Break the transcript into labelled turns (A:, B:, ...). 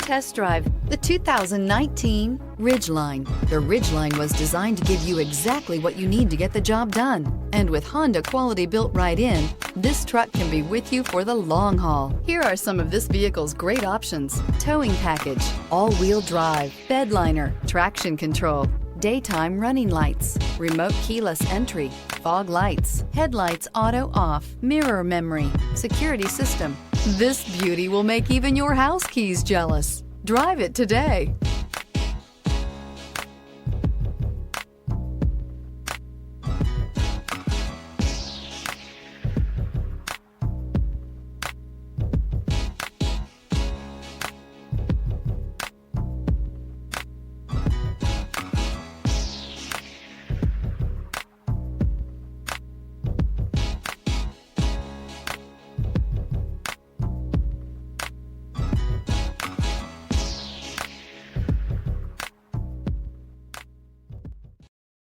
A: test drive the 2019 Ridgeline. The Ridgeline was designed to give you exactly what you need to get the job done. And with Honda quality built right in, this truck can be with you for the long haul. Here are some of this vehicle's great options: towing package, all-wheel drive, bed liner, traction control, daytime running lights, remote keyless entry, fog lights, headlights auto off, mirror memory, security system. This beauty will make even your house keys jealous. Drive it today.